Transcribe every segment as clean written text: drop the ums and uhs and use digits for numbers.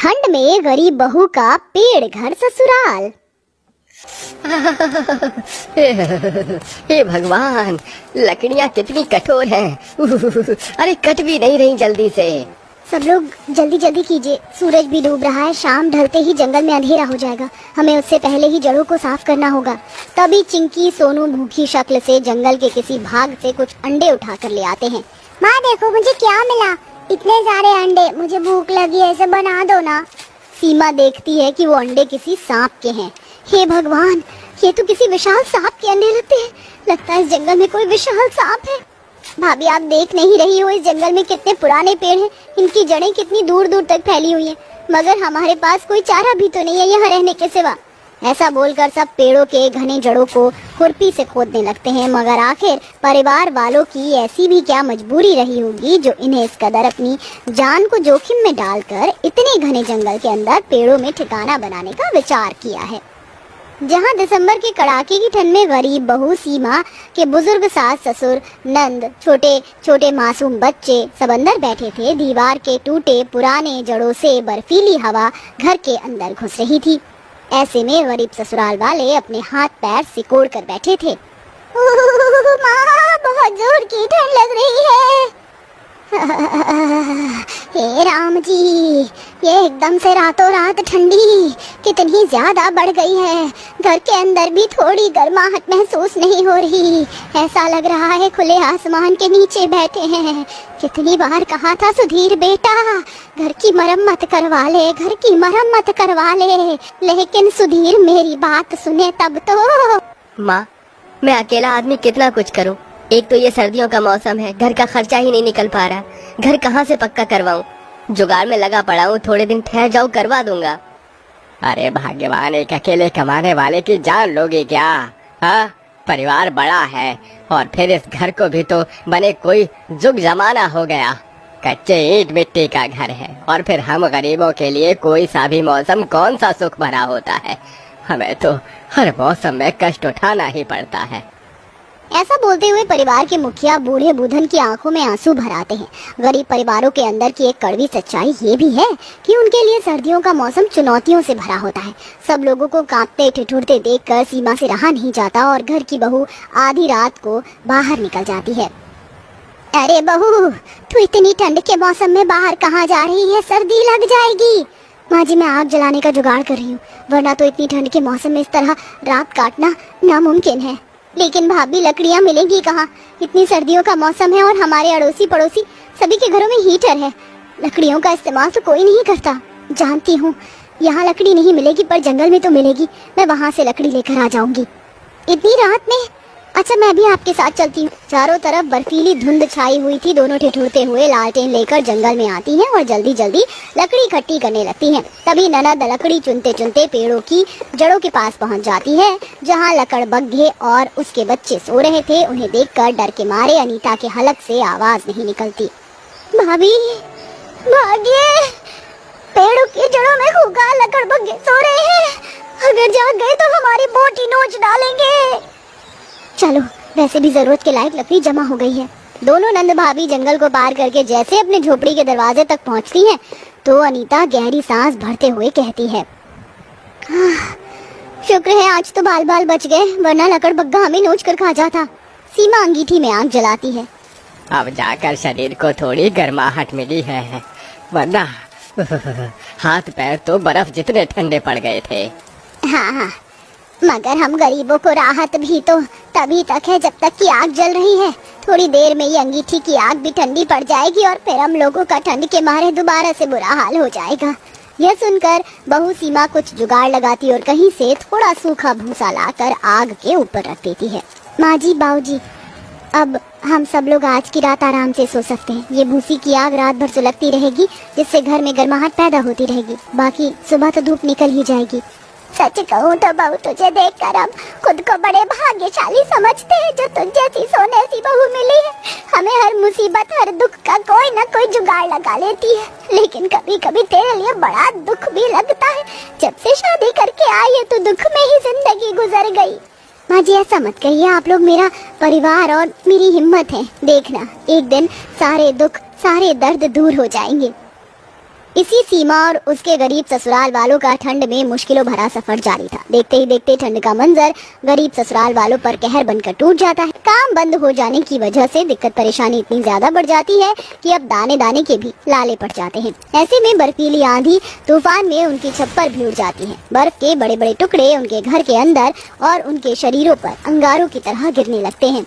ठंड में गरीब बहू का पेड़ घर ससुराल। हे भगवान, लकड़ियाँ कितनी कठोर हैं। अरे कट भी नहीं रही जल्दी से। सब लोग जल्दी जल्दी कीजिए, सूरज भी डूब रहा है। शाम ढलते ही जंगल में अंधेरा हो जाएगा। हमें उससे पहले ही जड़ों को साफ करना होगा। तभी चिंकी सोनू भूखी शक्ल से जंगल के किसी भाग से कुछ अंडे उठा कर ले आते हैं। माँ देखो मुझे क्या मिला, इतने सारे अंडे, मुझे भूख लगी है, इसे बना दो ना। सीमा देखती है कि वो अंडे किसी सांप के हैं। हे भगवान, ये तो किसी विशाल सांप के अंडे लगते हैं। लगता है इस जंगल में कोई विशाल सांप है। भाभी आप देख नहीं रही हो, इस जंगल में कितने पुराने पेड़ हैं, इनकी जड़ें कितनी दूर दूर तक फैली हुई हैं। मगर हमारे पास कोई चारा भी तो नहीं है यहाँ रहने के सिवा। ऐसा बोलकर सब पेड़ों के घने जड़ों को खुरपी से खोदने लगते हैं। मगर आखिर परिवार वालों की ऐसी भी क्या मजबूरी रही होगी जो इन्हें इस कदर अपनी जान को जोखिम में डालकर इतने घने जंगल के अंदर पेड़ों में ठिकाना बनाने का विचार किया है। जहां दिसंबर के कड़ाके की ठंड में गरीब बहू सीमा के बुजुर्ग सास ससुर नंद छोटे छोटे मासूम बच्चे सब अंदर बैठे थे, दीवार के टूटे पुराने जड़ों से बर्फीली हवा घर के अंदर घुस रही थी। ऐसे में गरीब ससुराल वाले अपने हाथ पैर सिकोड़ कर बैठे थे। माँ, बहुत जोर की ठंड लग रही है। हे राम जी, ये एकदम से रातों रात ठंडी कितनी ज्यादा बढ़ गई है। घर के अंदर भी थोड़ी गर्माहट महसूस नहीं हो रही। ऐसा लग रहा है खुले आसमान के नीचे बैठे हैं। कितनी बार कहा था सुधीर बेटा, घर की मरम्मत करवा ले, घर की मरम्मत करवा ले, लेकिन सुधीर मेरी बात सुने तब तो। माँ, मैं अकेला आदमी कितना कुछ करूँ। एक तो ये सर्दियों का मौसम है, घर का खर्चा ही नहीं निकल पा रहा। घर कहाँ से पक्का करवाऊँ? जुगाड़ में लगा पड़ा हूँ, थोड़े दिन ठहर जाओ, करवा दूंगा। अरे भाग्यवान, एक अकेले कमाने वाले की जान लोगे क्या? हाँ, परिवार बड़ा है और फिर इस घर को भी तो बने कोई जुग जमाना हो गया। कच्चे ईंट मिट्टी का घर है और फिर हम गरीबों के लिए कोई सा भी मौसम कौन सा सुख भरा होता है। हमें तो हर मौसम में कष्ट उठाना ही पड़ता है। ऐसा बोलते हुए परिवार के मुखिया बूढ़े बूढ़न की आंखों में आंसू भर आते हैं। गरीब परिवारों के अंदर की एक कड़वी सच्चाई ये भी है कि उनके लिए सर्दियों का मौसम चुनौतियों से भरा होता है। सब लोगों को कांपते ठिठुरते देखकर सीमा से रहा नहीं जाता और घर की बहू आधी रात को बाहर निकल जाती है। अरे बहू, तू इतनी ठंड के मौसम में बाहर कहाँ जा रही है? सर्दी लग जाएगी। माँ जी, मैं आग जलाने का जुगाड़ कर रही हूँ, वरना तो इतनी ठंड के मौसम में इस तरह रात काटना नामुमकिन है। लेकिन भाभी, लकड़ियाँ मिलेंगी कहाँ? इतनी सर्दियों का मौसम है और हमारे अड़ोसी पड़ोसी सभी के घरों में हीटर है। लकड़ियों का इस्तेमाल तो कोई नहीं करता। जानती हूँ यहाँ लकड़ी नहीं मिलेगी, पर जंगल में तो मिलेगी। मैं वहाँ से लकड़ी लेकर आ जाऊंगी। इतनी रात में? अच्छा, मैं भी आपके साथ चलती हूँ। चारों तरफ बर्फीली धुंध छाई हुई थी। दोनों ठिठुरते हुए लालटेन लेकर जंगल में आती हैं और जल्दी जल्दी लकड़ी इकट्ठी करने लगती हैं। तभी ननद लकड़ी चुनते चुनते पेड़ों की जड़ों के पास पहुँच जाती है, जहाँ लकड़बग्घे और उसके बच्चे सो रहे थे। उन्हें देखकर डर के मारे अनीता के हलक से आवाज नहीं निकलती। भाभी, भागिए, पेड़ों की जड़ों में खूंखार लकड़बग्घे सो रहे हैं। अगर जाग गए तो हमारी बोटी नोच डालेंगे। चलो, वैसे भी जरूरत के लायक लकड़ी जमा हो गई है। दोनों नंद भाभी जंगल को पार करके जैसे अपने झोपड़ी के दरवाजे तक पहुंचती हैं, तो अनीता गहरी सांस भरते हुए कहती है, शुक्र है आज तो बाल बाल बच गए, वरना लकड़बग्घा हमें नोच कर खा जाता। सीमा अंगीठी में आग जलाती है। अब जाकर शरीर को थोड़ी गर्माहट मिली है, वरना हाथ पैर तो बर्फ जितने ठंडे पड़ गए थे। हाँ, मगर हम गरीबों को राहत भी तो तभी तक है जब तक कि आग जल रही है। थोड़ी देर में ही अंगीठी की आग भी ठंडी पड़ जाएगी और फिर हम लोगों का ठंड के मारे दोबारा से बुरा हाल हो जाएगा। यह सुनकर बहू सीमा कुछ जुगाड़ लगाती और कहीं से थोड़ा सूखा भूसा लाकर आग के ऊपर रख देती है। माँ जी, बाऊ जी, अब हम सब लोग आज की रात आराम से सो सकते हैं। ये भूसी की आग रात भर सुलगती रहेगी, जिससे घर में गर्माहट पैदा होती रहेगी। बाकी सुबह तो धूप निकल ही जाएगी। सच कहूँ तो बहू, तुझे देखकर हम खुद को बड़े भाग्यशाली समझते हैं जो तुझ जैसी सोने सी बहू मिली है। हमें हर मुसीबत, हर दुख का कोई न कोई जुगाड़ लगा लेती है। लेकिन कभी कभी तेरे लिए बड़ा दुख भी लगता है। जब से शादी करके आई है तो दुख में ही जिंदगी गुजर गई। माँ जी, ऐसा मत कहिए, आप लोग मेरा परिवार और मेरी हिम्मत है। देखना, एक दिन सारे दुख, सारे दर्द दूर हो जाएंगे। इसी सीमा और उसके गरीब ससुराल वालों का ठंड में मुश्किलों भरा सफर जारी था। देखते ही देखते ठंड का मंजर गरीब ससुराल वालों पर कहर बनकर टूट जाता है। काम बंद हो जाने की वजह से दिक्कत परेशानी इतनी ज्यादा बढ़ जाती है कि अब दाने दाने के भी लाले पड़ जाते हैं। ऐसे में बर्फीली आंधी तूफान में उनकी छप्पर भी उड़ जाती है। बर्फ के बड़े बड़े टुकड़े उनके घर के अंदर और उनके शरीरों पर अंगारों की तरह गिरने लगते हैं।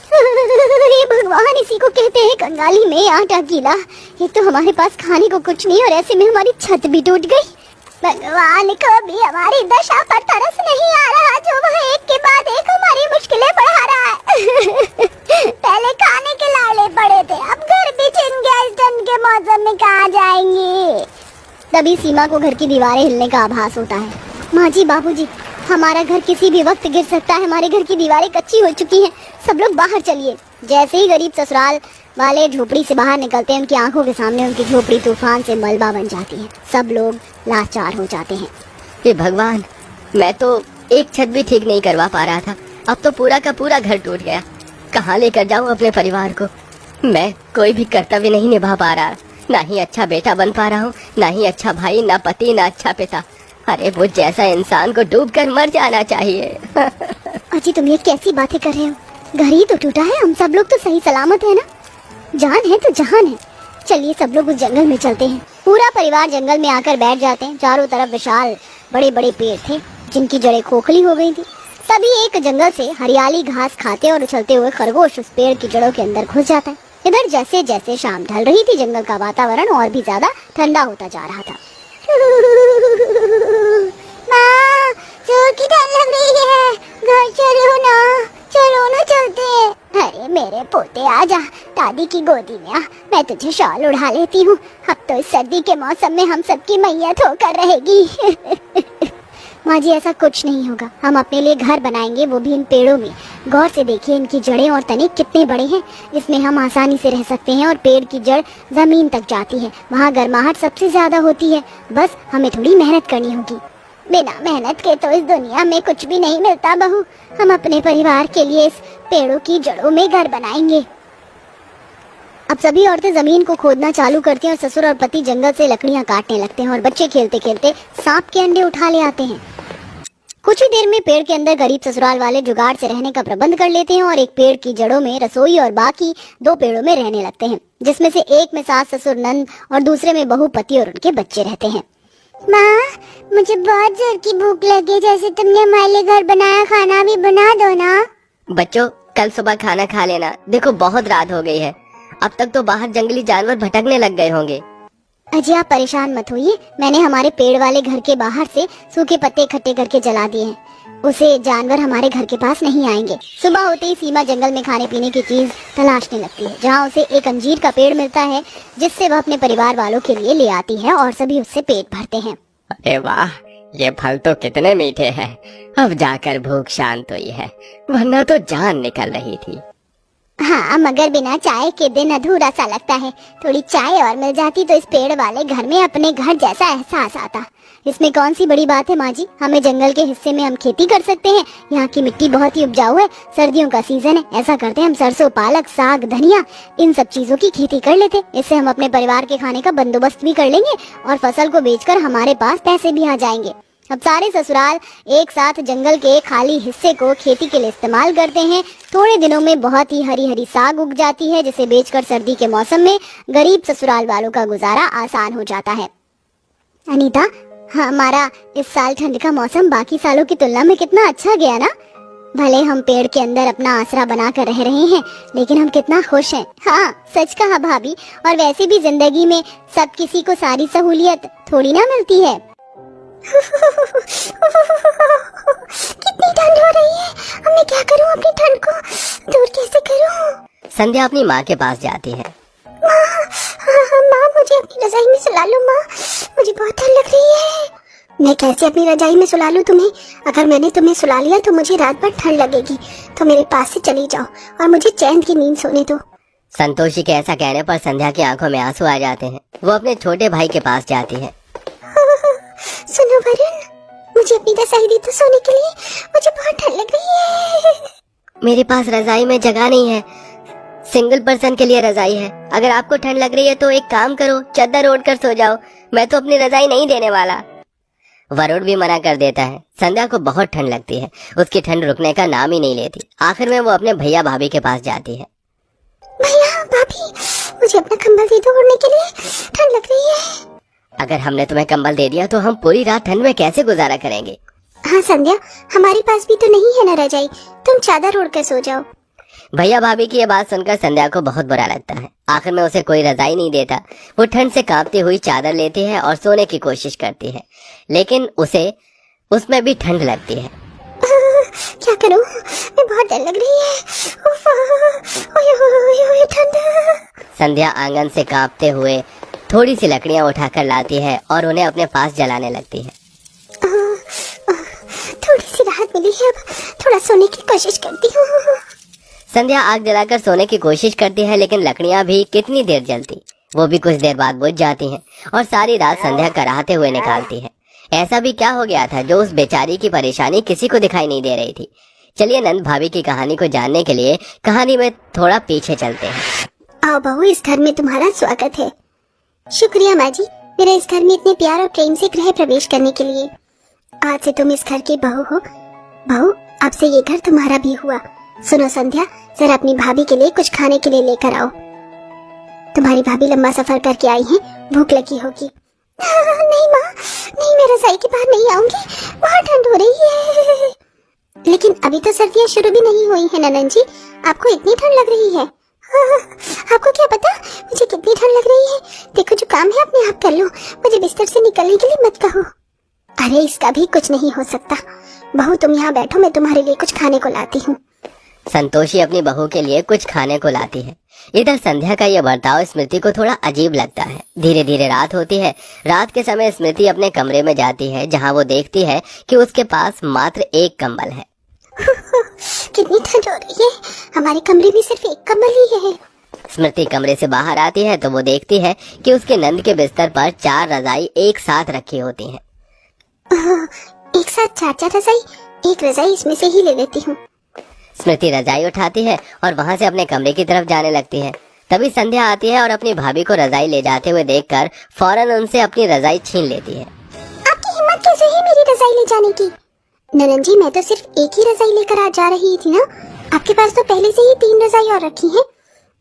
हे भगवान, इसी को कहते हैं कंगाली में आटा गीला। एक तो हमारे पास खाने को कुछ नहीं और ऐसे में हमारी छत भी टूट गई। भगवान को भी हमारी दशा पर तरस नहीं आ रहा, जो वह एक के बाद एक हमारी मुश्किलें बढ़ा रहा है। पहले खाने के लाले पड़े थे, अब घर भी छिन गया। इस ठंड के मौसम में कहाँ जाएंगे? तभी सीमा को घर की दीवारें हिलने का आभास होता है। माँ जी, बाबूजी, हमारा घर किसी भी वक्त गिर सकता है। हमारे घर की दीवारें कच्ची हो चुकी हैं। सब लोग बाहर चलिए। जैसे ही गरीब ससुराल वाले झोपड़ी से बाहर निकलते हैं, उनकी आंखों के सामने उनकी झोपड़ी तूफान से मलबा बन जाती है। सब लोग लाचार हो जाते हैं। हे भगवान, मैं तो एक छत भी ठीक नहीं करवा पा रहा था, अब तो पूरा का पूरा घर टूट गया। कहाँ लेकर जाऊँ अपने परिवार को? मैं कोई भी कर्तव्य नहीं निभा पा रहा, ना ही अच्छा बेटा बन पा रहा हूँ, ना ही अच्छा भाई, ना पति, ना अच्छा पिता। अरे वो जैसा इंसान को डूबकर मर जाना चाहिए। अजी, तुम ये कैसी बातें कर रहे हो? घर ही तो टूटा है, हम सब लोग तो सही सलामत है ना। जान है तो जहान है। चलिए सब लोग उस जंगल में चलते हैं। पूरा परिवार जंगल में आकर बैठ जाते हैं। चारों तरफ विशाल बड़े बड़े पेड़ थे जिनकी जड़ें खोखली हो गई थी। तभी एक जंगल से हरियाली घास खाते और उछलते हुए खरगोश उस पेड़ की जड़ों के अंदर घुस जाता है। इधर जैसे जैसे शाम ढल रही थी, जंगल का वातावरण और भी ज्यादा ठंडा होता जा रहा था। माँ, जोर की ठंड लग रही है, घर चलो ना चलते हैं। अरे मेरे पोते, आजा दादी की गोदी में आ, मैं तुझे शॉल उड़ा लेती हूँ। अब तो इस सर्दी के मौसम में हम सबकी मैयत होकर रहेगी। माँ जी, ऐसा कुछ नहीं होगा। हम अपने लिए घर बनाएंगे, वो भी इन पेड़ों में। गौर से देखिए इनकी जड़ें और तने कितने बड़े हैं। इसमें हम आसानी से रह सकते हैं और पेड़ की जड़ जमीन तक जाती है। वहाँ गर्माहट सबसे ज्यादा होती है। बस हमें थोड़ी मेहनत करनी होगी। बिना मेहनत के तो इस दुनिया में कुछ भी नहीं मिलता बहू। हम अपने परिवार के लिए इस पेड़ों की जड़ों में घर बनाएंगे। अब सभी औरतें जमीन को खोदना चालू करती हैं और ससुर और पति जंगल से लकड़ियां काटने लगते हैं और बच्चे खेलते खेलते सांप के अंडे उठा ले आते हैं। कुछ ही देर में पेड़ के अंदर गरीब ससुराल वाले जुगाड़ से रहने का प्रबंध कर लेते हैं और एक पेड़ की जड़ों में रसोई और बाकी 2 पेड़ों में रहने लगते हैं, जिसमें से एक में सास ससुर नंद और दूसरे में बहू पति और उनके बच्चे रहते हैं। माँ, मुझे बहुत जोर की भूख लगी। जैसे तुमने हमारे लिए घर बनाया, खाना भी बना दो ना। बच्चों, कल सुबह खाना खा लेना। देखो बहुत रात हो गई है, अब तक तो बाहर जंगली जानवर भटकने लग गए होंगे। अजी, आप परेशान मत होइए। मैंने हमारे पेड़ वाले घर के बाहर से सूखे पत्ते इकट्ठे करके जला दिए हैं। उसे जानवर हमारे घर के पास नहीं आएंगे। सुबह होते ही सीमा जंगल में खाने पीने की चीज तलाशने लगती है, जहाँ उसे एक अंजीर का पेड़ मिलता है, जिससे वह अपने परिवार वालों के लिए ले आती है और सभी उससे पेट भरते हैं। अरे वाह, ये फल तो कितने मीठे हैं। अब जाकर भूख शांत हुई है, वरना तो जान निकल रही थी। हाँ, मगर बिना चाय के दिन अधूरा सा लगता है। थोड़ी चाय और मिल जाती तो इस पेड़ वाले घर में अपने घर जैसा एहसास आता। इसमें कौन सी बड़ी बात है माँ जी? हमें जंगल के हिस्से में हम खेती कर सकते हैं। यहाँ की मिट्टी बहुत ही उपजाऊ है। सर्दियों का सीजन है, ऐसा करते हैं हम सरसों, पालक, साग, धनिया, इन सब चीजों की खेती कर लेते। इससे हम अपने परिवार के खाने का बंदोबस्त भी कर लेंगे और फसल को बेचकर हमारे पास पैसे भी आ जाएंगे। अब सारे ससुराल एक साथ जंगल के खाली हिस्से को खेती के लिए इस्तेमाल करते हैं। थोड़े दिनों में बहुत ही हरी हरी साग उग जाती है, जिसे बेचकर सर्दी के मौसम में गरीब ससुराल वालों का गुजारा आसान हो जाता है। अनीता, हमारा इस साल ठंड का मौसम बाकी सालों की तुलना में कितना अच्छा गया ना। भले हम पेड़ के अंदर अपना आसरा बनाकर रह रहे हैं, लेकिन हम कितना खुश हैं। हाँ, सच कहा भाभी। और वैसे भी जिंदगी में सब किसी को सारी सहूलियत थोड़ी ना मिलती है। कितनी ठंड हो रही है। अब मैं क्या करूं? अपनी ठंड को दूर कैसे करूं? संध्या अपनी माँ के पास जाती है। माँ, मुझे अपनी रजाई में सुला लो। माँ, मुझे बहुत ठंड लग रही है। मैं कैसे अपनी रजाई में सुला लूं तुम्हें? अगर मैंने तुम्हें सुला लिया तो मुझे रात भर ठंड लगेगी। तो मेरे पास से चली जाओ और मुझे चैन की नींद सोने दो। संतोषी के ऐसा कहने पर संध्या की आंखों में आंसू आ जाते हैं। वो अपने छोटे भाई के पास जाती है। सुनो वरुण, मुझे अपनी रजाई दी तो सोने के लिए। मुझे बहुत ठंड लग रही है। मेरे पास रजाई में जगह नहीं है। सिंगल पर्सन के लिए रजाई है। अगर आपको ठंड लग रही है तो एक काम करो, चादर ओढ़ कर सो जाओ। मैं तो अपनी रजाई नहीं देने वाला। वरुण भी मना कर देता है। संध्या को बहुत ठंड लगती है। उसकी ठंड रुकने का नाम ही नहीं लेती। आखिर में वो अपने भैया भाभी के पास जाती है। भैया भाभी, मुझे अपना कंबल दे दो ओढ़ने के लिए, ठंड लग रही है। अगर हमने तुम्हें कंबल दे दिया तो हम पूरी रात ठंड में कैसे गुजारा करेंगे? हाँ संध्या, हमारे पास भी तो नहीं है ना रजाई, तुम चादर ओढ़ कर सो जाओ। भैया भाभी की ये बात सुनकर संध्या को बहुत बुरा लगता है। आखिर में उसे कोई रजाई नहीं देता। वो ठंड से कांपती हुई चादर लेती है और सोने की कोशिश करती है, लेकिन उसे उसमें भी ठंड लगती है। क्या करूं, मैं बहुत डर लग रही है। उफ, ओए, ठंड। संध्या आंगन से कांपते हुए थोड़ी सी लकड़ियां उठाकर लाती है और उन्हें अपने पास जलाने लगती है। थोड़ी सी राहत मिली है, अब थोड़ा सोने की कोशिश करती हूँ। संध्या आग जलाकर सोने की कोशिश करती है, लेकिन लकड़ियां भी कितनी देर जलती, वो भी कुछ देर बाद बुझ जाती हैं और सारी रात संध्या कराहते हुए निकालती है। ऐसा भी क्या हो गया था जो उस बेचारी की परेशानी किसी को दिखाई नहीं दे रही थी? चलिए नंद भाभी की कहानी को जानने के लिए कहानी में थोड़ा पीछे चलते हैं। आओ बहू, इस घर में तुम्हारा स्वागत है। शुक्रिया माँ जी, मेरा इस घर में इतने प्यार और प्रेम से गृह प्रवेश करने के लिए। आज से तुम इस घर की बहू हो। बहू, अब से ये घर तुम्हारा भी हुआ। सुनो संध्या, जरा अपनी भाभी के लिए कुछ खाने के लिए लेकर आओ। तुम्हारी भाभी लंबा सफर करके आई है, भूख लगी होगी। नहीं माँ, नहीं, मैं रजाई के बाहर नहीं आऊंगी, बहुत ठंड हो रही है। लेकिन अभी तो सर्दियाँ शुरू भी नहीं हुई है ननन जी, आपको इतनी ठंड लग रही है। आपको क्या पता मुझे कितनी ठंड लग रही है। देखो, जो काम है अपने आप कर लो, मुझे बिस्तर से निकलने के लिए मत कहो। अरे इसका भी कुछ नहीं हो सकता। बहू तुम यहाँ बैठो, मैं तुम्हारे लिए कुछ खाने को लाती हूँ। संतोषी अपनी बहू के लिए कुछ खाने को लाती है। इधर संध्या का यह बर्ताव स्मृति को थोड़ा अजीब लगता है। धीरे धीरे रात होती है। रात के समय स्मृति अपने कमरे में जाती है, जहाँ वो देखती है कि उसके पास मात्र एक कंबल है। कितनी ठंड हो रही है, हमारे कमरे में सिर्फ एक कंबल ही है। स्मृति कमरे से बाहर आती है तो वो देखती है कि उसके नंद के बिस्तर पर 4 रजाई एक साथ रखी होती हैं। एक साथ 4 रजाई? एक रजाई इसमें से ही ले लेती हूँ। स्मृति रजाई उठाती है और वहाँ से अपने कमरे की तरफ जाने लगती है। तभी संध्या आती है और अपनी भाभी को रजाई ले जाते हुए देखकर फौरन उनसे अपनी रजाई छीन लेती है। आपकी हिम्मत कैसे है मेरी रजाई ले जाने की? ननन जी, मैं तो सिर्फ एक ही रजाई लेकर आ जा रही थी ना। आपके पास तो पहले से ही 3 रजाई और रखी हैं।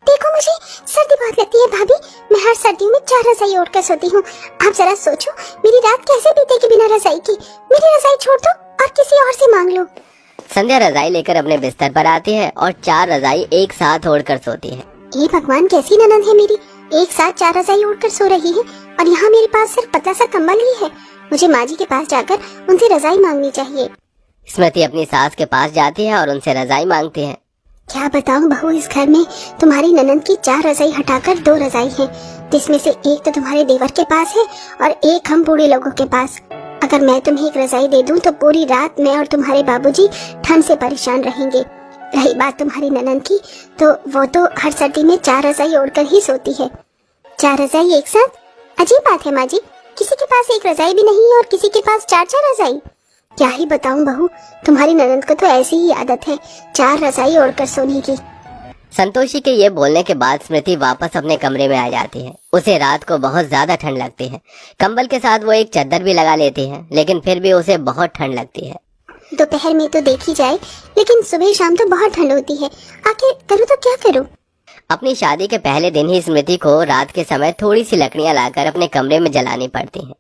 देखो, मुझे सर्दी बहुत लगती है भाभी, मैं हर सर्दियों में 4 रजाई ओढ़ कर सोती हूँ। आप जरा सोचो, मेरी रात कैसे बीतेगी बिना रजाई की। मेरी रजाई छोड़ दो और किसी और से मांग लो। संध्या रजाई लेकर अपने बिस्तर पर आती है और 4 रजाई एक साथ ओढ़कर सोती है। ये भगवान, कैसी ननद है मेरी, एक साथ 4 रजाई ओढ़कर सो रही है और यहाँ मेरे पास सिर्फ पतला सा कंबल ही है। मुझे माँ जी के पास जाकर उनसे रजाई मांगनी चाहिए। स्मृति अपनी सास के पास जाती है और उनसे रजाई मांगती है। क्या बताऊं बहू, इस घर में तुम्हारी ननद की 4 रजाई हटाकर 2 रजाई हैं, जिसमें से एक तो तुम्हारे देवर के पास है और एक हम बूढ़े लोगों के पास। अगर मैं तुम्हें एक रजाई दे दूं तो पूरी रात मैं और तुम्हारे बाबूजी ठंड से परेशान रहेंगे। रही बात तुम्हारी ननद की, तो वो तो हर सर्दी में 4 रजाई ओढ़कर ही सोती है। 4 रजाई एक साथ? अजीब बात है माँ जी, किसी के पास एक रजाई भी नहीं है और किसी के पास 4 रजाई। क्या ही बताऊं बहू, तुम्हारी ननद को तो ऐसी ही आदत है 4 रजाई ओढ़कर सोने की। संतोषी के ये बोलने के बाद स्मृति वापस अपने कमरे में आ जाती है। उसे रात को बहुत ज्यादा ठंड लगती है। कंबल के साथ वो एक चादर भी लगा लेती है, लेकिन फिर भी उसे बहुत ठंड लगती है। दोपहर में तो देखी जाए, लेकिन सुबह शाम तो बहुत ठंड होती है। आखिर करूँ तो क्या करूँ? अपनी शादी के पहले दिन ही स्मृति को रात के समय थोड़ी सी लकड़ियां लाकर अपने कमरे में जलानी पड़ती हैं।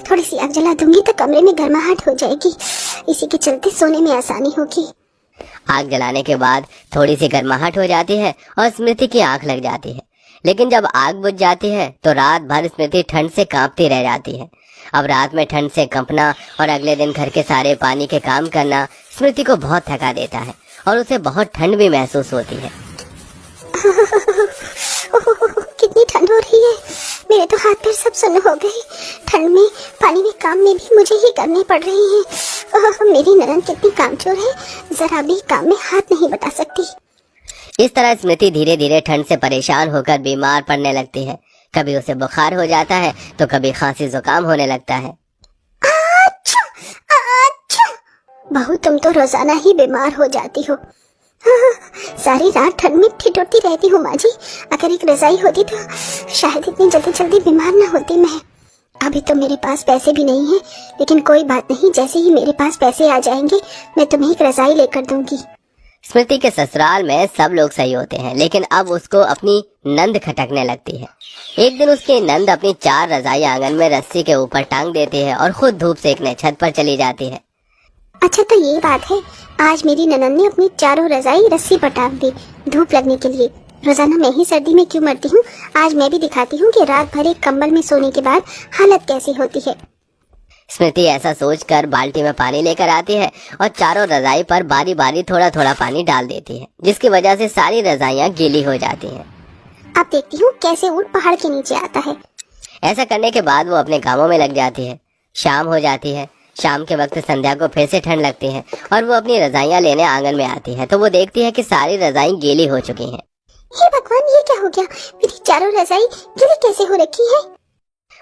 थोड़ी सी आग जला दूंगी तो कमरे में गर्माहट हो जाएगी, इसी के चलते सोने में आसानी होगी। आग जलाने के बाद थोड़ी सी गर्माहट हो जाती है और स्मृति की आंख लग जाती है। लेकिन जब आग बुझ जाती है तो रात भर स्मृति ठंड से कांपती रह जाती है। अब रात में ठंड से कंपना और अगले दिन घर के सारे पानी के काम करना स्मृति को बहुत थका देता है और उसे बहुत ठंड भी महसूस होती है। कितनी ठंड हो रही है, मेरे तो हाथ पैर सब सुन्न हो गए। ठंड में पानी में काम में भी मुझे ही करने पड़ रहे हैं। मेरी ननद कितनी कामचोर है, जरा भी काम में हाथ नहीं बटा सकती। इस तरह स्मृति धीरे धीरे ठंड से परेशान होकर बीमार पड़ने लगती है। कभी उसे बुखार हो जाता है तो कभी खांसी जुकाम होने लगता है। अच्छा, अच्छा। बहू, तुम तो रोजाना ही बीमार हो जाती हो। सारी रात ठंड में ठिठुरती रहती हूँ माँ जी। अगर एक रजाई होती तो शायद इतनी जल्दी जल्दी बीमार ना होती मैं। अभी तो मेरे पास पैसे भी नहीं हैं, लेकिन कोई बात नहीं, जैसे ही मेरे पास पैसे आ जाएंगे मैं तुम्हें एक रजाई लेकर दूंगी। स्मृति के ससुराल में सब लोग सही होते हैं, लेकिन अब उसको अपनी नंद खटकने लगती है। एक दिन उसकी नंद अपनी 4 रजाई आंगन में रस्सी के ऊपर टांग देती है और खुद धूप सेकने छत पर चली जाती है। अच्छा तो ये बात है, आज मेरी ननद ने अपनी चारों रजाई रस्सी पर टांग दी धूप लगने के लिए। रोजाना मैं ही सर्दी में क्यों मरती हूँ, आज मैं भी दिखाती हूँ कि रात भर एक कंबल में सोने के बाद हालत कैसी होती है। स्मृति ऐसा सोचकर बाल्टी में पानी लेकर आती है और चारों रजाई पर बारी बारी थोड़ा थोड़ा पानी डाल देती है, जिसकी वजह से सारी रजाइयाँ गीली हो जाती हैं। अब देखती हूँ कैसे ऊँट पहाड़ के नीचे आता है। ऐसा करने के बाद वो अपने कामों में लग जाती है। शाम हो जाती है। शाम के वक्त संध्या को फिर से ठंड लगती है और वो अपनी रजाइयाँ लेने आंगन में आती है तो वो देखती है कि सारी रजाई गीली हो चुकी हैं। हे भगवान, ये क्या हो गया? मेरी चारों रजाई गीली कैसे हो रखी है?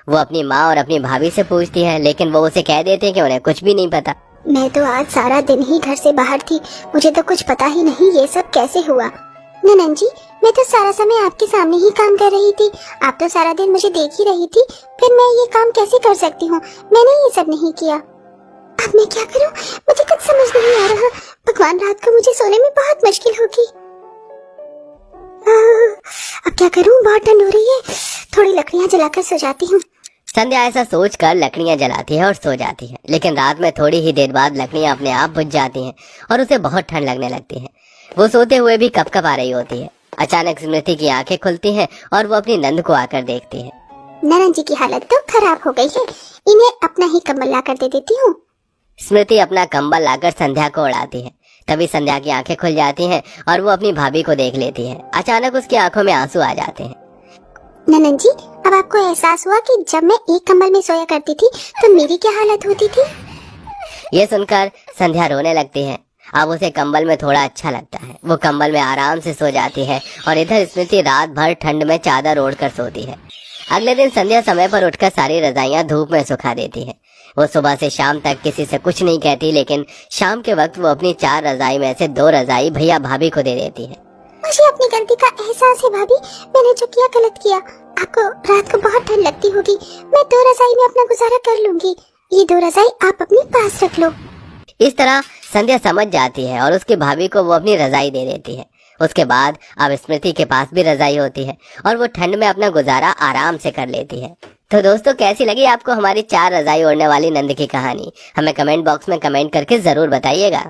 वो अपनी माँ और अपनी भाभी से पूछती है, लेकिन वो उसे कह देते हैं कि उन्हें कुछ भी नहीं पता। मैं तो आज सारा दिन ही घर से बाहर थी, मुझे तो कुछ पता ही नहीं ये सब कैसे हुआ। ननन जी, मैं तो सारा समय आपके सामने ही काम कर रही थी, आप तो सारा दिन मुझे देख ही रही थी, फिर मैं ये काम कैसे कर सकती हूँ? मैंने ये सब नहीं किया। अब मैं क्या करूँ? मुझे कुछ समझ नहीं आ रहा। भगवान, रात को मुझे सोने में बहुत मुश्किल होगी। अब क्या करूँ? बहुत ठंड हो रही है, थोड़ी लकड़ियाँ जलाकर सो जाती हूँ। संध्या ऐसा सोचकर लकड़ियां जलाती है और सो जाती है, लेकिन रात में थोड़ी ही देर बाद लकड़ियां अपने आप बुझ जाती हैं और उसे बहुत ठंड लगने लगती है। वो सोते हुए भी कपकप आ रही होती है। अचानक स्मृति की आंखें खुलती हैं और वो अपनी नंद को आकर देखती है। ननन जी की हालत तो खराब हो गई है, इन्हें अपना ही कंबल ला कर दे देती हूँ। स्मृति अपना कंबल लाकर संध्या को उड़ाती है। तभी संध्या की आंखें खुल जाती हैं और वो अपनी भाभी को देख लेती है। अचानक उसकी आंखों में आंसू आ जाते हैं। ननन जी, अब आपको एहसास हुआ कि जब मैं एक कंबल में सोया करती थी तो मेरी क्या हालत होती थी? ये सुनकर संध्या रोने लगती है। अब उसे कंबल में थोड़ा अच्छा लगता है। वो कंबल में आराम से सो जाती है और इधर स्मृति रात भर ठंड में चादर ओढ़कर सोती है। अगले दिन संध्या समय पर उठकर सारी रजाइयां धूप में सुखा देती है। वो सुबह से शाम तक किसी से कुछ नहीं कहती, लेकिन शाम के वक्त वो अपनी 4 रजाई में से 2 रजाई भैया भाभी को दे देती है। मुझे अपनी गलती का एहसास है भाभी, मैंने जो किया गलत किया। आपको रात को बहुत ठंड लगती होगी, मैं 2 रजाई में अपना गुजारा कर लूंगी। ये 2 रजाई आप अपने पास रख लो। इस तरह संध्या समझ जाती है और उसकी भाभी को वो अपनी रजाई दे देती है। उसके बाद अब स्मृति के पास भी रजाई होती है और वो ठंड में अपना गुजारा आराम से कर लेती है। तो दोस्तों, कैसी लगी आपको हमारी 4 रजाई ओढ़ने वाली नंद की कहानी? हमें कमेंट बॉक्स में कमेंट करके जरूर बताइएगा।